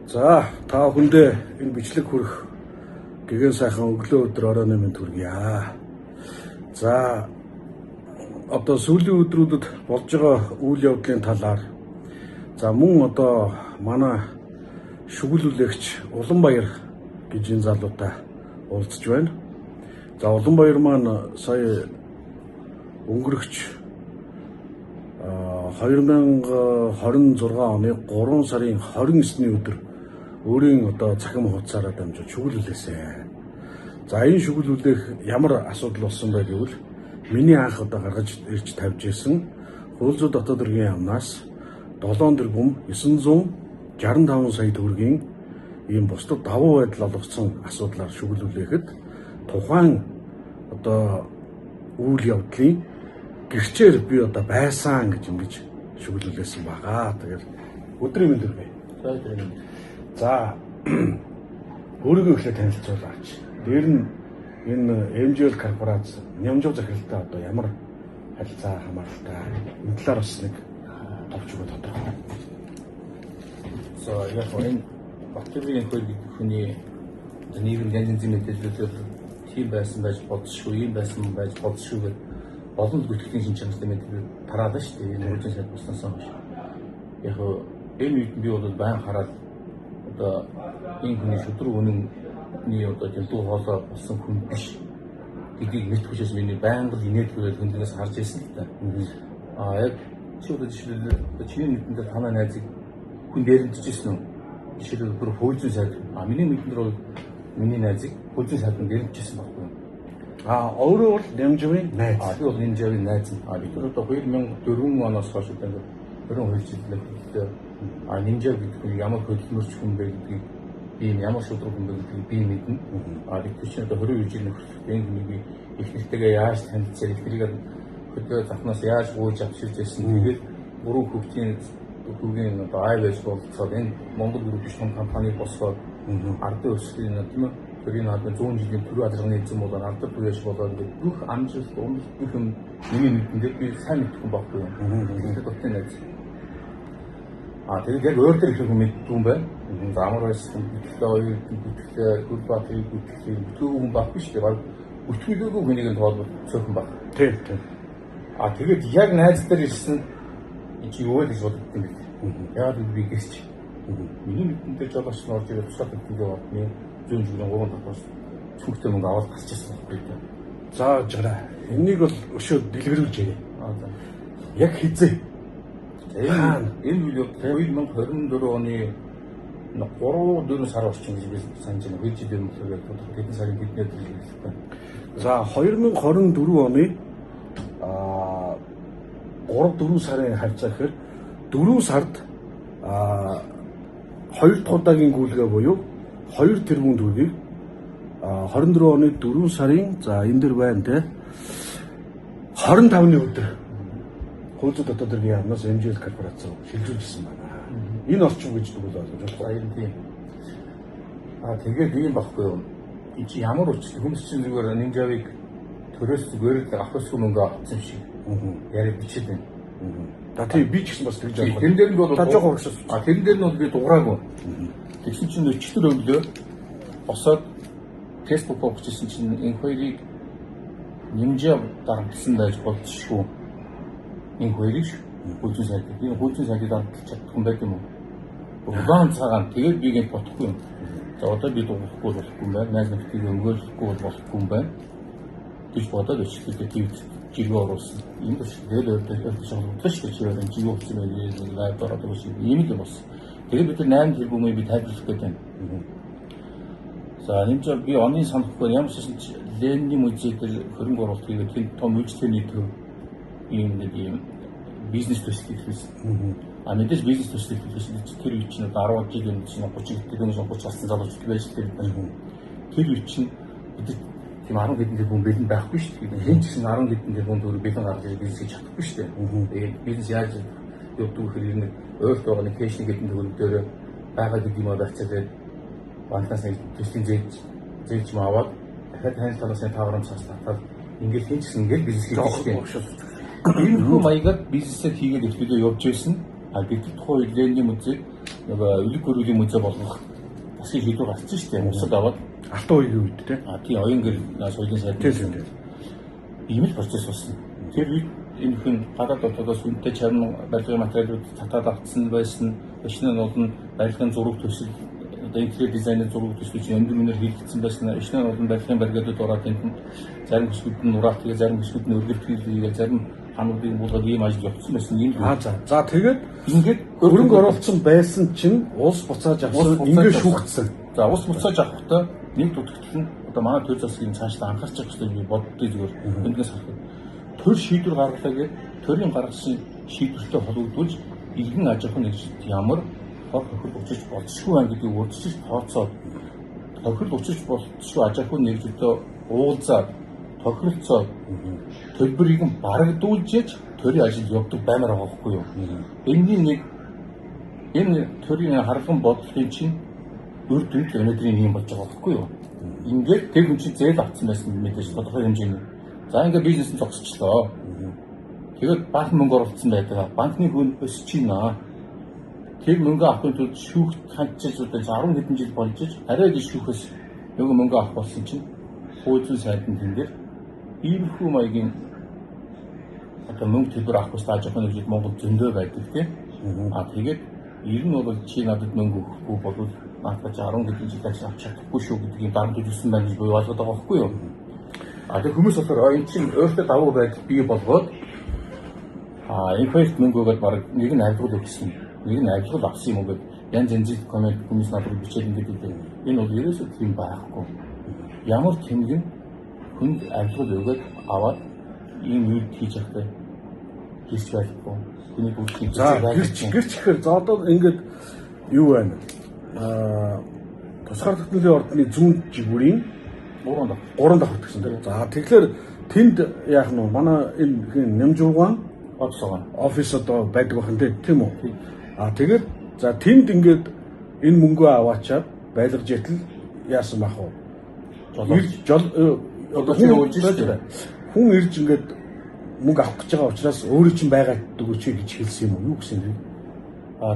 За та бүхэндээ энэ бичлэг хүрэх гэгэн сайхан өглөө өдөр оройн минь хүргье. За одоо сүүлийн өдрүүдэд болж байгаа үйл явдлын талаар за мөн одоо манай шүглүүлэгч Уланбаяр гэж энэ залуутай уулзж байна. За Уланбаяр маань сая өнгөрөгч 2026 оны 3 сарын 29-ний өдөр өөрийн одоо цахим хуудасаараа дамжуулж шүглүүлээсэ. За энэ шүглүүлэх ямар асуудал болсон бэ гэвэл миний анх одоо гаргаж ирж тавьж исэн Хуулзуу дотоод хэргийн яамнаас 7 тэрбум 965 сая төгрөгийн ийм бусдад давуу байдал олгоцсон асуудлаар шүглүүлэхэд тухайн одоо үйл явдлын гэрчээр би одоо байсан гэж ингэж шүглүүлсэн байгаа. Тэгэхээр өдрийн мэнд хүргэе. За өөрийгөө ихлэ танилцуулаач. Дээр нь энэ MGL корпорац нямжуу захиралтай одоо ямар харилцаа хамааралтай энэ талаар бас нэг товч өгөө тодорхой. За яг энэ Батбаяр хөл гэдэг хүний нийгэм янз янзын мэдээлэлээр тийм байсан байж болзошгүй, ийм байсан байж болзошгүй гэдэг олон гүтгэлийн шинжилгээтэй мэдээлэл тараалаа шүү дээ. Энэ үржин сайд буснаас хойш. Яг энэ үед би бол байн хараад одоо энэ хүний шүтрэг үнэний одоо тэмдэг хоолой болсон хүн биш гэдгийг мэдхүүчээс миний байнга инээдгүүрээр хүндээс харж ирсэн л та. Яг чи одоо жишээлбэл чиний мэдэн дээр танаа найзыг хүн дээрэмжижсэн үү? Жишээлбэл бүр Хуулзуу сайд миний мэдэн дээр бол миний найзыг Хуулзуу сайд дээрэмжижсэн байхгүй юу? Өөрөө бол Нямжуугийн найз. Би бол Нямжуугийн найз. Би тэр одоо 2004 оноос хойш одоо 22 жилээр Нямжуу гэдэг нь ямар хөдөлмөрч хүн бэ гэдгийг би ямар шудраг хүн бэ гэдгийг би мэднэ. Би чинь одоо 22 жилийн хүртэл энэ хүнийг их нэртэйгээ яаж танилцсан, их нэрийг хөдөө захнаас яаж гүйж авчирч байсан. Тэгээд гурван хүүхдийн одоо IVS болцоод энэ Монгол гүрүү биш том компани босгоод ардын өсгөлийн тийм үү тэрийн одоо 100 жилийн төрийн ажиллагааны эзэн болоод ардын туяаш болоод бүх амжилт бүх юм миний мэднээр би сайн мэдхгүй байхгүй юм. Тэгээд дотны найз. Тэгээд яг өөр төр их хүн мэддэг юм байна. За амар байсан гэхдээ оюутан Гүлбаатарын бүтгэл хүн баггүй шүү дээ. Баг бүтгэлээгүй хүнийг нь тоолбол цөөхөн баг. Тийм. Тэгээд яг найз дээр ирсэн чи юу гэж боддог юм бэ? Яагаад би гисч. Миний мэднээр жолооч нь орж ирээд тусаад бүтгэл яваад зүүн зүгний 3 давхраас цүнхтэй мөнгө аваад гарч ирсэн байхгүй юу? Зааж гараа. Энийг бол өшөө дэлгэрүүлж яа. Яг хизээ. Энэ үйл явдал 2024 оны 3-4 сар орчим гэж би санаж байна. Хэл жилийн өмнө хэдэн сарын бидний дэлгэрүүлсэн. За 2024 оны 3-4 сарын харьцаа гэхээр 4 сард 2 дахь удаагийн гүйлгээ буюу 2 тэрбум төгрөгийг 24 оны 4 сарын за энэ дэр байна те 25-ны өдөр Хуулзуу дотоод хэргийн яамнаас MGL корпорац шилжүүлсэн байна. Энэ орчин гэж дүгэл ойлгож байна. Тийм. Тэгээд ийм баггүй юу? Энд чи ямар учраас хүмүүс чинь зүгээр Нямжаавыг төрөөс зүгээр л авахсгүй мөнгө авсан шиг яриа бичээд байна. Тийм би ч гэсэн бас тэгж байна. Тэн дээр нь бол жоохон урагшаа. Тэн дээр нь бол би дуграагүй. Тэгсэн чинь өчтөр өглөө босоод Facebook бичсэн чинь энэ хоёрыг Нямжаа дарамтсан байж болзошгүй. Энэ хоёрыг Хуулзуу сайдыг дарамтлах чадах юм байх юм уу? Удаан цагаан тэгээд би гэнт бодохгүй юм. За одоо би дуурахгүй болохгүй юм байна. Найз нөхдөд өнгөрөхгүй болохгүй юм байна. Гэж бодоод өчтөрдөө тийм жиргээ оруулсан. Энэ ч тэгэл өөртөө шалгуулсан шүү дээ. Чи юу болсон бэ? Лайв ороод байгаа юм. Ийм л болсон. Тэгээд бид 8 тэрбумыг би тайлбарлах гэдэг юм. За Нямжаа би оны санахгүй ямар ч юм Ленин музейд хөрөнгө оруулалт хийгээд тийм том үйлчлэгээний төв ийм бизнес төсөл хийсэн. Мэдээж бизнес төсөл хийсэн тэр үе чинь 10 жилийн чинь 30 тэрбум 30 болсон залуучууд байж тэр үе чинь бид тийм 10 хэдэн тэрбум бэлэн байхгүй шүү дээ. Хэн ч гэсэн 10 хэдэн тэрбум төгрөг бэлэн гаргаж бизнес хийж чадахгүй шүү дээ. Тэгээд бизнес яаж явдаг гэхээр нэг өөрт байгаа нэг кэш нэг хэдэн төгрөг дээр байгаа гэдэг юм авчирээд банкнаас нэг төслийн зээлч м аваад дахиад хань талаас нь таврам цаас татаад ингээд хэн ч гэсэн ингээд бизнес хийж байгаа шүү дээ. Энэ маягаар бизнесээ хийгээд өчигдөө явж байсан. Бид тухайн Ленин музей нөгөө өвлөг хөрөлийн музей болгох засгийн шийдвэр гарсан шүү дээ. Усад аваад Алтан үеийн үед тийм. тийм оюун гэр соёлын сайд Тийм. ийм л процесс болсон. Тэр үед энэ хүн гадаад дотоодоос үнэтэй чарман барилгын материалууд татаад авцсан байсан. Ишнэнүүд нь барилгын зураг төсөл одоо интерьер дизайнер зураг төсөл чинь өндөр үнээр хийгдсэн байсан. Ишнэнүүд нь барилгын барилгуудад ороод тэнд зарим хэсгүүд нь нураах тэгээ зарим хэсгүүд нь өргөлт хийгээ зарим хануудыг буулгаад ийм ажил явуулсан байсан юм. За тэгээд ингээд хөрөнгө оруулсан байсан чинь улс буцааж авсан ингээд шүүгдсэн. За улс буцааж авахдаа нэг дутагдал нь одоо манай төр засгийн цаашдаа анхаарч явах хэрэгтэй би боддгийг зүгээр эндээс харах. Төр шийдвэр гаргалаа гэж төрийн гаргасан шийдвэртэй холбогдуулж иргэн аж ахуйн нэгжилт ямар хор хохирол учирч болцсогүй байна гэдгийг урьдчилж тооцоод хохирол учирч болцсогүй аж ахуйн нэгжилтөө уулзаад тохиролцоод төлбөрийг нь барагдуулж төрийн ажил явуулдаг баймаар байгаа байхгүй юу? Энэний нэг энэ төрийн харгалан бодлогын чинь үр дүнд өнөөдрийн юм болж байгаа байхгүй юу? Ингээд тэр хүн чинь зээл авсан байсан мэдээж тодорхой хэмжээний. За ингээд бизнес нь зогсчихлоо. Тэгээд банк мөнгө оруулсан байдаг. Банкны хүн өсөж байна. Тэр мөнгө авахын тулд шүүхт хандчиж одоо 10 хэдэн жил болж арай гэж шүүхээс нөгөө мөнгө авах болсон чинь хуучин сайдын тэн дээр иймэрхүү маягийн одоо мөнгө төлбөр авах гэж тааж байгаа нэг Монгол зөндөө байдаг тийм. Тэгээд ер нь бол чи надад мөнгө өгөхгүй бол наадах 10 хэдэн жил ажил авч чадахгүй шүү гэдгийг дарамт үзсэн байна гэж буй ойлгоод байгаа байхгүй юу? Тэр хүмүүс болохоор энэ чинь өөртөө давуу байдал бий болгоод энэ хоёрт мөнгө өгөөд баг нэг нь айлгуул өгсөн, нэг нь айлгуул авсан юм гээд янз янзын коммент хүмүүс надад бичээд ингээд үү. Энэ бол ерөөсөө тийм байхгүй. Ямар тэмдэг хүнд айлгуул өгөөд аваад ийм үед хийж явахтай хийж байхгүй. Тэний бүгдийг гэрч гэхээр за одоо ингээд юу байна? Тусгаар тогтнолын ордны зүүн жигүүрийн 3 давхар гэсэн тийм. За тэгэхээр тэнд яах нь манай энэ нэмжуугаан офис одоо байдаг бахан тийм үү? Тэгээд за тэнд ингээд энэ мөнгөө аваачаад байлгаж ятал яасан бах уу? Одоо хүн ирж ингээд мөнгө авах гэж байгаа учраас өөрөө чинь байгаад өгөөч гэж хэлсэн юм уу? Юу гэсэн юм бэ?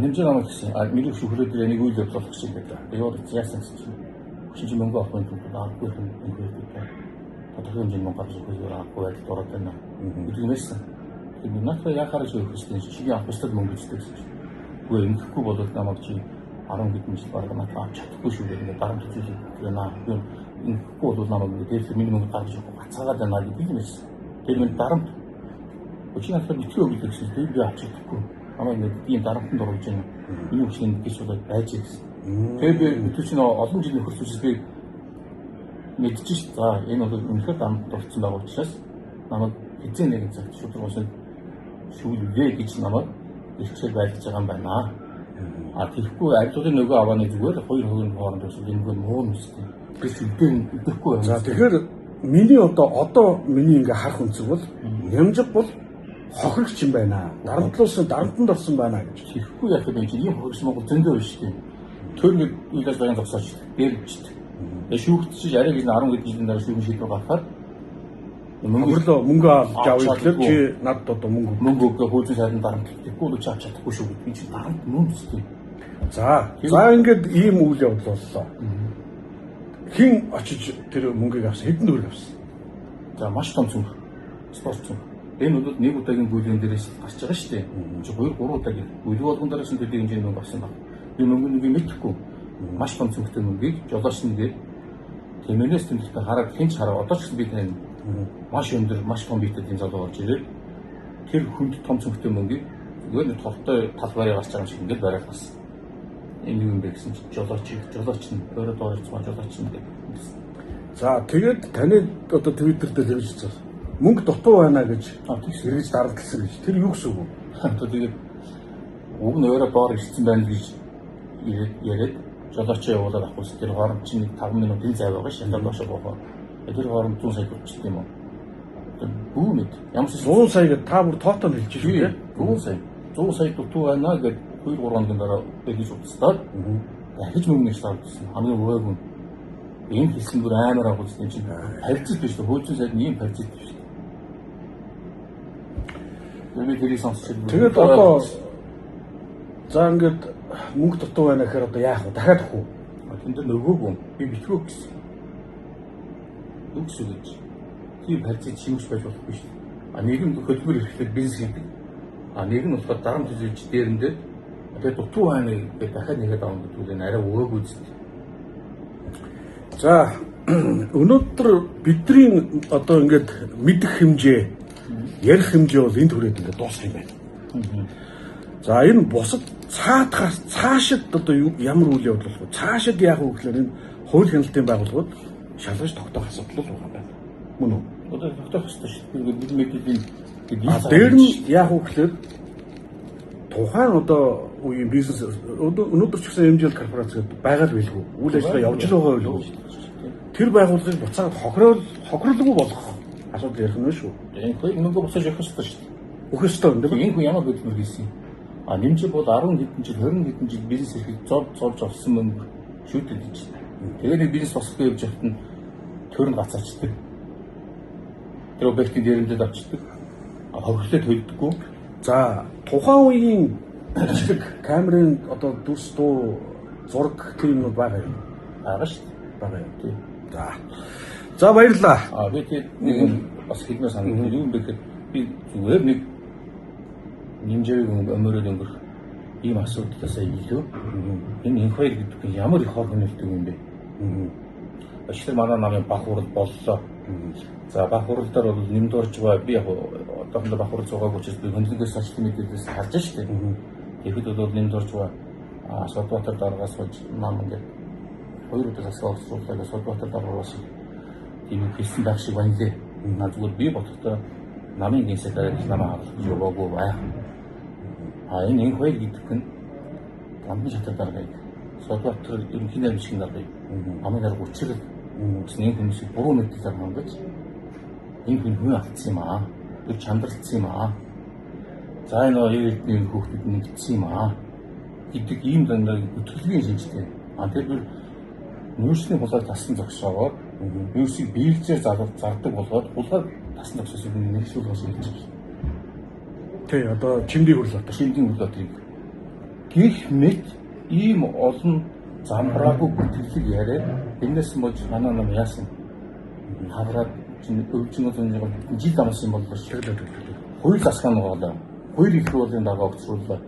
Нэмжээ намайг гэсэн. Миний шүүхрээд нэг үйл явдал болох гэсэн байдаг. Яагаад яасан гэсэн чинь. Шинж мөнгө авахын тулд авахгүй юм байдаг. Тодорхой хэмжээний мөнгө авах гэж авахгүй байдалд ороод байна. Гэдэг юм байсан. Тэгээд надад яхаар ч өгөх гэсэн чинь чиний авах ёстой мөнгө гэж гэсэн чинь. Үгүй ингэхгүй бол намайг чи 10 хэдэн жил бараг надад авч чадахгүй шүү гэдэг дарамт зүйлийг байна. Ингэхгүй бол намайг дээр миний мөнгө гаргаж өгөх гацаагаад байна гэдэг юм байсан. Тэр минь дарамт. Өчигдөр надад битгий өгөх гэсэн чинь би авч чадахгүй. Намайг нэг тийм дарамтанд оруулж байна. Миний хүчний гэж болоод байж гэсэн. Тэгээд би өтөч нь олон жил нөхөрч үзэж би мэдчихэж ш. За энэ бол үнэхээр дарамтанд орсон байгаа учраас намайг эзэн нэгэн цагт шударгаас шүүлээ гэж намайг илчээр байлгаж байгаа юм байна. Тэгэхгүй ажлын нөгөө авааны зүгээр 2 хувийн хооронд өсөж энэ муу нүстэй. Гэж үдэхгүй байна. За тэгэхээр миний одоо миний ингээ харах үнцэг бол нямжиг бол хохирогч юм байна. Дарамтанд орсон байна гэж. Тэгэхгүй яах вэ? Ийм хохирогч Монгол зөндөө байна шүү дээ. Төр нэг үйлээс баян зогсооч дээрчдэг. Шүүгдчих арай гэж 10 хэдэн жилийн дараа шүүгэн шийдвэр гаргахаар мөнгө авч авъя гэхээр чи надад одоо мөнгө өгөө хуучин сайдын дарамт гэхгүй л чи авч чадахгүй шүү гэдэг чинь дарамт мөн үстэй. За ингээд ийм үйл явдал боллоо. Хин очиж тэр мөнгийг авсан хэдэн төгрөг авсан? За маш том цөм. Спорт цөм. Энэ бол нэг удаагийн бүлгийн дээрээс гарч байгаа шүү дээ. Чи 2-3 удаагийн бүлэг болгон дээрээс нь төдий хэмжээний мөнгө авсан баг. Би мөнгөнийг мэдэхгүй. Маш том цөмтэй мөнгийг жолооч нь дээр тэмээнээс тэмдэлтэй хараад хинч хараа одоо ч гэсэн би тань маш өндөр маш том биетэй тийм залуу болж ирээд тэр хүнд том цөмтэй мөнгийг зүгээр нэг толтой талбарыг гарч байгаа юм шиг ингээд бариад бас энэ юм бэ гэсэн чинь жолооч нь өөрөө доорцсон жолооч нь гэдэг. За тэгээд таны одоо Twitter дээр хэлж байгаа мөнгө дутуу байна гэж эргэж дарлсан гэж тэр юу гэсэн үг вэ? Тэгээд уг нь өөрөө доор ирсэн байна гэж яриад жолоочоо явуулаад авах гэсэн тэр хооронд чинь 5 минутын зай байгаа ш. Яндар доошоо боохоо. Тэр хооронд 100 сая төгсчих юм уу? Бүүмэд ямар ч 100 сая гэдэг та бүр тоотоо хэлж шүү дээ. 100 сая дутуу байна гэдэг 2-3 хоногийн дараа хэлж утсаад дахиж мөнгө нэж тавьсан. Хамгийн өвөөгөн энэ хэлсэн бүр амар агуулсан чинь харилцаж биш үү? Хуучин сайд ийм харилцаж биш үү? Тэгээд тэгээд одоо За ингээд мөнгө дутуу байна гэхээр одоо яах вэ? Дахиад өгөх үү? Тэнд нөгөөгүй би битгөө гэсэн. Үгс өгөөч. Тийм харьцаж шимж байж болохгүй шүү дээ. Нийгэм хөдөлмөр эрхлэл бизнес хийдэг. Нэг нь болохоор дарамт төлөвч дээрэндээ тэгээд дутуу байна гэдэг дахиад нэгээд авах гэдэг нь арай өгөөгүй зүйл. За өнөөдөр бидний одоо ингээд мэдэх хэмжээ, ярих хэмжээ бол энэ түрээд ингээд дуусах юм байна. За энэ бусад цаашид одоо ямар үйл явдал болох вэ? Цаашид яах вэ гэхээр энэ хууль хяналтын байгууллагууд шалгаж тогтоох асуудал байгаа юм байна. Мөн үү? Одоо тогтоох хэрэгтэй шүү дээ. Бид мэдээлэл дээр нь яах вэ гэхээр тухайн одоо үеийн бизнес өнөөдөр ч гэсэн MGL корпорац гэдэг байгаа л билгүй. Үйл ажиллагаа явж л байгаа билгүй. Тэр байгууллагыг буцаад хохирлгүй болгох асуудал ярих нь шүү. Энэ хоёр мөнгө буцааж явах хэрэгтэй шүү дээ. Өгөх ёстой юм тийм үү? Энэ хүн ямар хөдөлмөр хийсэн юм? Нэмжил бол 10 хэдэн жил 20 хэдэн жил бизнес эрхийг зовж авсан мөнгө шүүдэд гэж байна. Тэгээд нэг бизнес босхгүй явж явахт нь төрн гацаачдаг. Тэр объектын дээрэмдэд авчдаг. Хохирлоо төлдөггүй. За тухайн үеийн бичлэг камерын одоо дүрс дуу зураг тэр юмуд байгаа юм. Байгаа шүү дээ. Байгаа юм тийм. За баярлалаа. Би тэгээд нэг бас хэлмээр санагдав. Юу юм бэ гэхээр би зүгээр нэг нэмжээг өмөрөд өнгөрөх ийм асуудлаас илүү энэ энэ хоёр гэдэг нь ямар их хор хөнөөлтөг юм бэ? Өчигдөр манай намын бах хурал боллоо. За бах хуралдаар бол нэмд орж байгаа би яг одоохондоо бах хурал зугаагүй учраас би хөндлөнгөөс ажлын мэдээлэлээс харж штеп. Тэгэхэд бол нэмд орж байгаа Содбаатар дараагаас болж нам ингээд хоёр удаа асуулт асуултаа Содбаатар дараагаас тийм хэлсэн байх шиг байна лээ. Зүгээр би бодохдоо намын гинсээр намаа авах яваагүй байх. Энэ хоёр гэдэг нь гамны шатар даргаыг Содбаатар ерөнхий найрам шиг даргаыг намын дарга учрал энэ хүмүүсийг буруу мэдээлэл хангаж энэ хүн алдсан юм аа. Тэр чандралцсан юм аа. За энэ эрдний хүүхдүүд нэгдсэн юм аа гэдэг ийм дандаа өтгөлгийн шинжтэй. Тэр бүр нүүрсний хулгай тассан зогсоогоор нүүрсийг биелжээр зардаг болгоод хулгай тассан зогсоосыг нэгшүүлж хэлж байна. Тий, одоо чимдийн хурлаа. Чимдийн хурлаа гих мэд ийм олон замбраагүй бүтэглэг яриад энэс мож манай нам яасан хавраад өвчнөө зөнjig жил дамсан боллоо шүү. Хууль засгаан болоо. Хууль их хурлын дараа өгцрууллаа.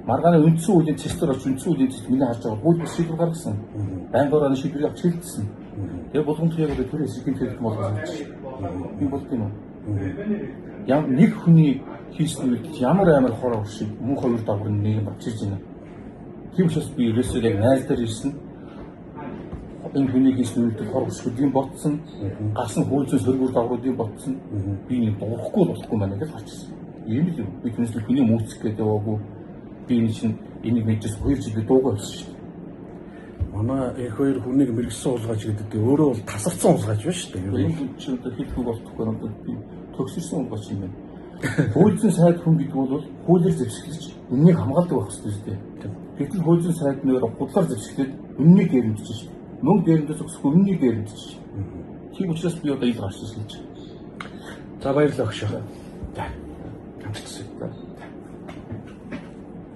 Маргааны үндсэн үеийн цэстэр оч үндсэн үеийн цэст миний харж байгаа хууль шийдвэр гаргасан. Байнгын шийдвэрийг авч хэлсэн. Тэгээ болгоомжтой яг тэр сэкэнд хэлэх болгосон. Энэ болт юм уу? Нэг хүний хийсэн үед ямар амар хороо шиг мөн хоёр давхар нэг бачиж байна. Тийм учраас би ерөөсөө яг найз дээр ирсэн. Энэ хүний хийсэн үед хороо шүдгийн ботсон. Гарсан хөөцөн сөргөр давруудын ботсон. Би нэг болохгүй маань гэж харчихсан. Ийм л юм. Би түүнээс хүний мөцөх гэдэг яваагүй. Би энэ чинь энийг мэдээс 2 жил дуугаа болсон шүү дээ. Манай их хоёр хүнийг мэрэгсэн уулгаач гэдэг нь өөрөө бол тасарсан уулгаач байна шүү дээ. Энэ чинь одоо хэлэхгүй болохгүй надад би төгсөрсөн уулгаач юм байна. Хуулийн сайд хүн гэдэг бол хуулиар зэвсгэлж үннийг хамгаалдаг байх хэрэгтэй шүү дээ. Гэтэл хуулийн сайд нөр худлаар зэвсгэлээд үннийг дээрэмдэж шүү дээ. Мөнгө дээрэмдэж өгсөхгүй үннийг дээрэмдэж шүү. Тийм учраас би одоо ил гарч ирсэн. За баярлалаа өгшөө. За. Хамтдаа.